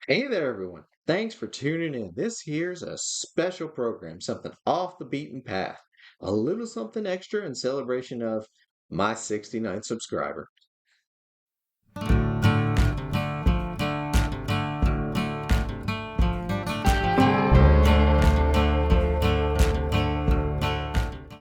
Hey there, everyone. Thanks for tuning in. This here's a special program, something off the beaten path, a little something extra in celebration of my 69th subscriber.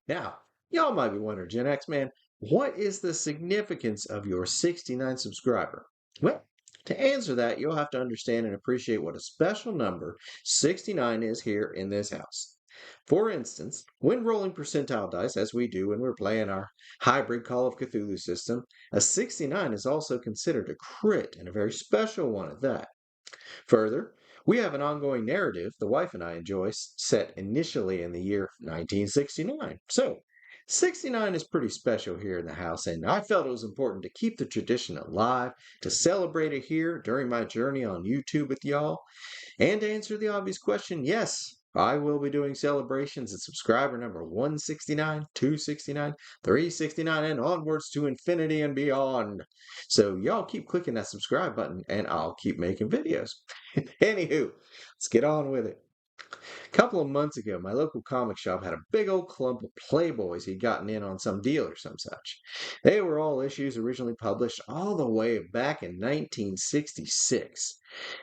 Now, y'all might be wondering, Gen X man, what is the significance of your 69th subscriber? Well, to answer that, you'll have to understand and appreciate what a special number 69 is here in this house. For instance, when rolling percentile dice, as we do when we're playing our hybrid Call of Cthulhu system, a 69 is also considered a crit and a very special one at that. Further, we have an ongoing narrative the wife and I enjoy set initially in the year 1969. So, 69 is pretty special here in the house, and I felt it was important to keep the tradition alive, to celebrate it here during my journey on YouTube with y'all. And to answer the obvious question, yes, I will be doing celebrations at subscriber number 169, 269, 369, and onwards to infinity and beyond. So y'all keep clicking that subscribe button and I'll keep making videos. Anywho, let's get on with it. A couple of months ago, my local comic shop had a big old clump of Playboys he'd gotten in on some deal or some such. They were all issues originally published all the way back in 1966.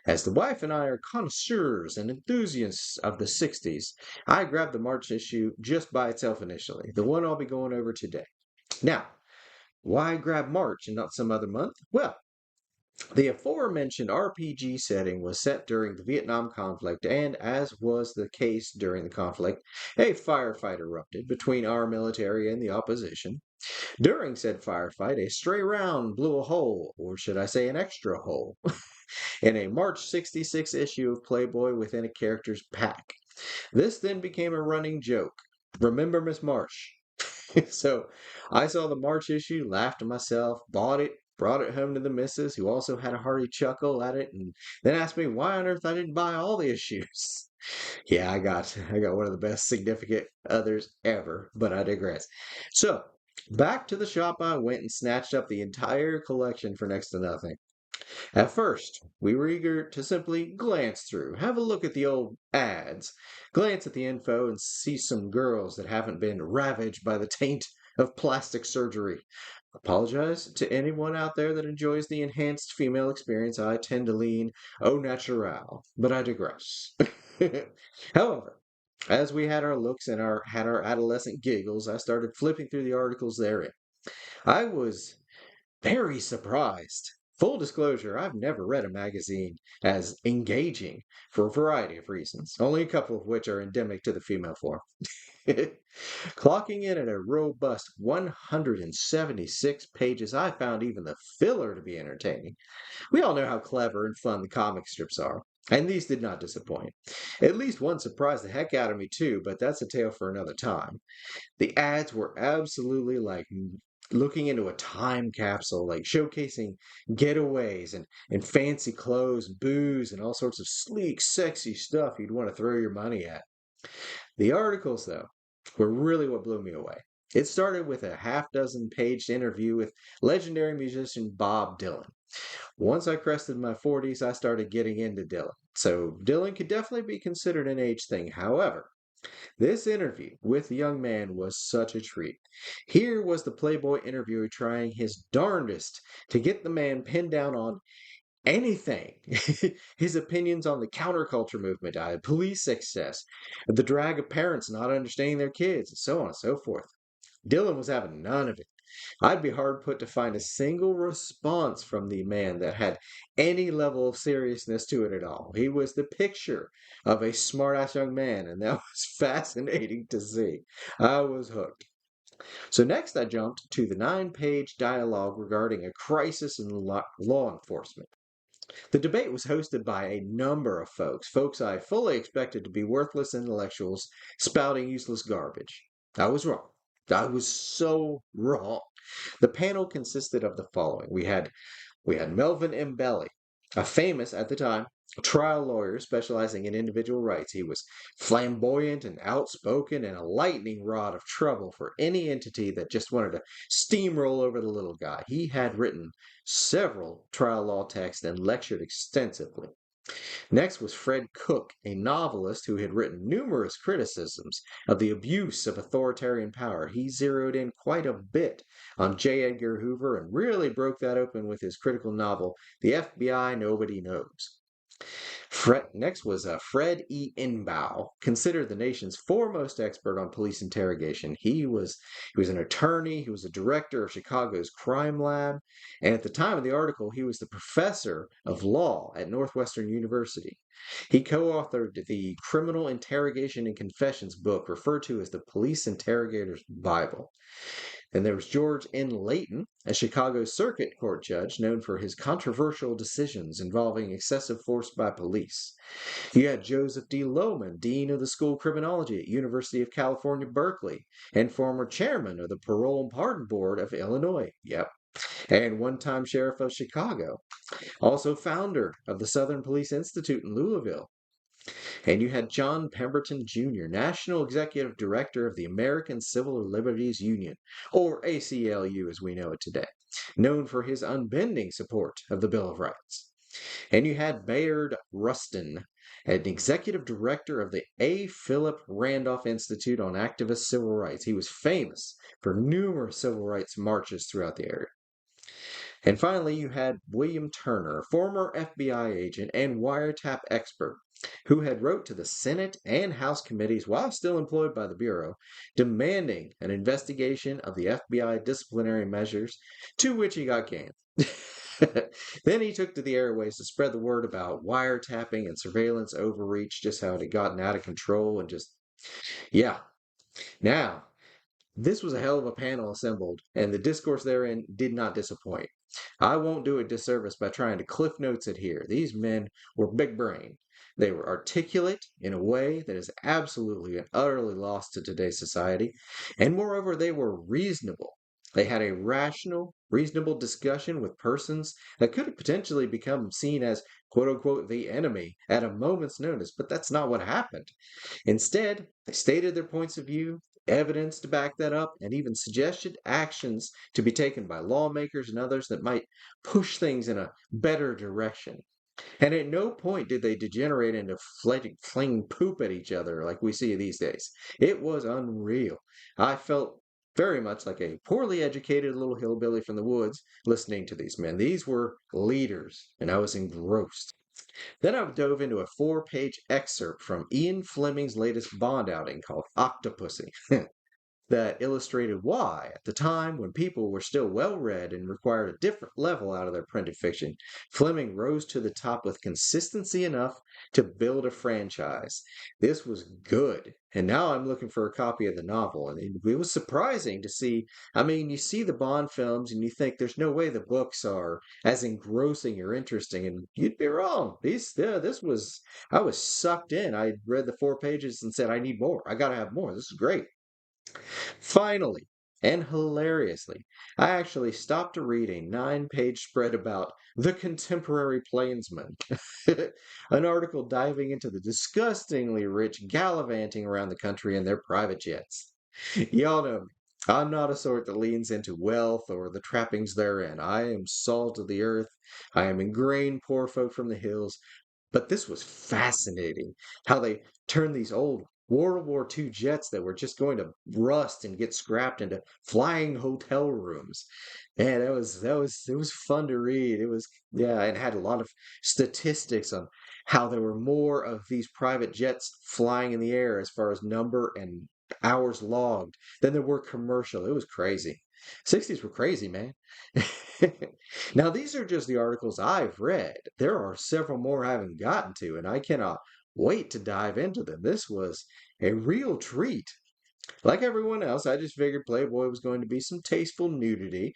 As the wife and I are connoisseurs and enthusiasts of the 60s, I grabbed the March issue just by itself initially, the one I'll be going over today. Now, why grab March and not some other month? Well, the aforementioned RPG setting was set during the Vietnam conflict, and as was the case during the conflict, a firefight erupted between our military and the opposition. During said firefight, a stray round blew a hole, or should I say an extra hole, in a March 66 issue of Playboy within a character's pack. This then became a running joke. Remember Miss Marsh? So I saw the March issue, laughed to myself, bought it, brought it home to the missus, who also had a hearty chuckle at it, and then asked me why on earth I didn't buy all the issues. Yeah, I got one of the best significant others ever, but I digress. So back to the shop I went and snatched up the entire collection for next to nothing. At first, we were eager to simply glance through, have a look at the old ads, glance at the info, and see some girls that haven't been ravaged by the taint of plastic surgery. Apologize to anyone out there that enjoys the enhanced female experience. I tend to lean au naturel, but I digress. However, as we had our looks and had our adolescent giggles, I started flipping through the articles therein. I was very surprised. Full disclosure, I've never read a magazine as engaging for a variety of reasons, only a couple of which are endemic to the female form. Clocking in at a robust 176 pages, I found even the filler to be entertaining. We all know how clever and fun the comic strips are, and these did not disappoint. At least one surprised the heck out of me, too, but that's a tale for another time. The ads were absolutely like looking into a time capsule, like showcasing getaways and fancy clothes, booze, and all sorts of sleek, sexy stuff you'd want to throw your money at. The articles, though, were really what blew me away. It started with a half dozen paged interview with legendary musician Bob Dylan. Once I crested my 40s, I started getting into Dylan. So Dylan could definitely be considered an age thing. However, this interview with the young man was such a treat. Here was the Playboy interviewer trying his darndest to get the man pinned down on anything. His opinions on the counterculture movement, police success, the drag of parents not understanding their kids, and so on and so forth. Dylan was having none of it. I'd be hard put to find a single response from the man that had any level of seriousness to it at all. He was the picture of a smart-ass young man, and that was fascinating to see. I was hooked. So next I jumped to the 9-page dialogue regarding a crisis in law enforcement. The debate was hosted by a number of folks I fully expected to be worthless intellectuals spouting useless garbage. I was wrong. I was so wrong. The panel consisted of the following. We had Melvin M. Belly, a famous at the time trial lawyer specializing in individual rights. He was flamboyant and outspoken and a lightning rod of trouble for any entity that just wanted to steamroll over the little guy. He had written several trial law texts and lectured extensively. Next was Fred Cook, a novelist who had written numerous criticisms of the abuse of authoritarian power. He zeroed in quite a bit on J. Edgar Hoover and really broke that open with his critical novel, The FBI Nobody Knows. Next was Fred E. Inbow, considered the nation's foremost expert on police interrogation. He was an attorney. He was a director of Chicago's crime lab, and at the time of the article, he was the professor of law at Northwestern University. He co-authored the Criminal Interrogation and Confessions book, referred to as the Police Interrogator's Bible. And there was George N. Layton, a Chicago Circuit Court judge known for his controversial decisions involving excessive force by police. You had Joseph D. Lohman, Dean of the School of Criminology at University of California, Berkeley, and former chairman of the Parole and Pardon Board of Illinois. Yep. And one-time sheriff of Chicago. Also founder of the Southern Police Institute in Louisville. And you had John Pemberton Jr., National Executive Director of the American Civil Liberties Union, or ACLU as we know it today, known for his unbending support of the Bill of Rights. And you had Bayard Rustin, an executive director of the A. Philip Randolph Institute on Activist Civil Rights. He was famous for numerous civil rights marches throughout the area. And finally, you had William Turner, a former FBI agent and wiretap expert, who had wrote to the Senate and House committees while still employed by the Bureau, demanding an investigation of the FBI disciplinary measures, to which he got canned. Then he took to the airways to spread the word about wiretapping and surveillance overreach, just how it had gotten out of control and just, yeah. Now, this was a hell of a panel assembled, and the discourse therein did not disappoint. I won't do a disservice by trying to cliff notes it here. These men were big brain. They were articulate in a way that is absolutely and utterly lost to today's society, and moreover, they were reasonable. They had a rational, reasonable discussion with persons that could have potentially become seen as quote unquote the enemy at a moment's notice, but that's not what happened. Instead, they stated their points of view, evidence to back that up, and even suggested actions to be taken by lawmakers and others that might push things in a better direction. And at no point did they degenerate into flinging poop at each other like we see these days. It was unreal. I felt very much like a poorly educated little hillbilly from the woods listening to these men. These were leaders, and I was engrossed. Then I dove into a 4-page excerpt from Ian Fleming's latest Bond outing called Octopussy. That illustrated why, at the time when people were still well read and required a different level out of their printed fiction, Fleming rose to the top with consistency enough to build a franchise. This was good. And now I'm looking for a copy of the novel. And it was surprising to see. I mean, you see the Bond films and you think there's no way the books are as engrossing or interesting, and you'd be wrong. I was sucked in. I read the 4 pages and said, I need more. I got to have more. This is great. Finally, and hilariously, I actually stopped to read a 9-page spread about the contemporary plainsman, an article diving into the disgustingly rich gallivanting around the country in their private jets. Y'all know me. I'm not a sort that leans into wealth or the trappings therein. I am salt of the earth. I am ingrained poor folk from the hills. But this was fascinating how they turned these old World War II jets that were just going to rust and get scrapped into flying hotel rooms. And it was fun to read. It was, yeah, it had a lot of statistics on how there were more of these private jets flying in the air as far as number and hours logged than there were commercial. It was crazy. 60s were crazy, man. Now, these are just the articles I've read. There are several more I haven't gotten to, and I cannot wait to dive into them. This was a real treat. Like everyone else, I just figured Playboy was going to be some tasteful nudity,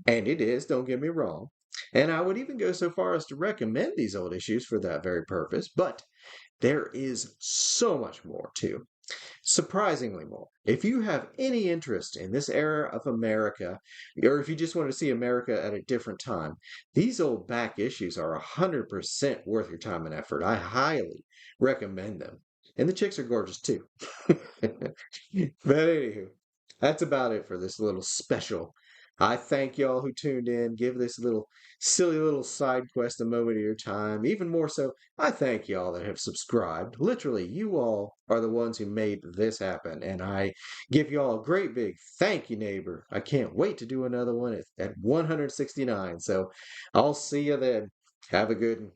and it is, don't get me wrong. And I would even go so far as to recommend these old issues for that very purpose, but there is so much more too. Surprisingly more. If you have any interest in this era of America, or if you just want to see America at a different time, these old back issues are 100% worth your time and effort. I highly recommend them. And the chicks are gorgeous too. But anywho, that's about it for this little special I thank y'all who tuned in. Give this little silly little side quest a moment of your time. Even more so, I thank y'all that have subscribed. Literally, you all are the ones who made this happen. And I give y'all a great big thank you, neighbor. I can't wait to do another one at 169. So I'll see you then. Have a good one.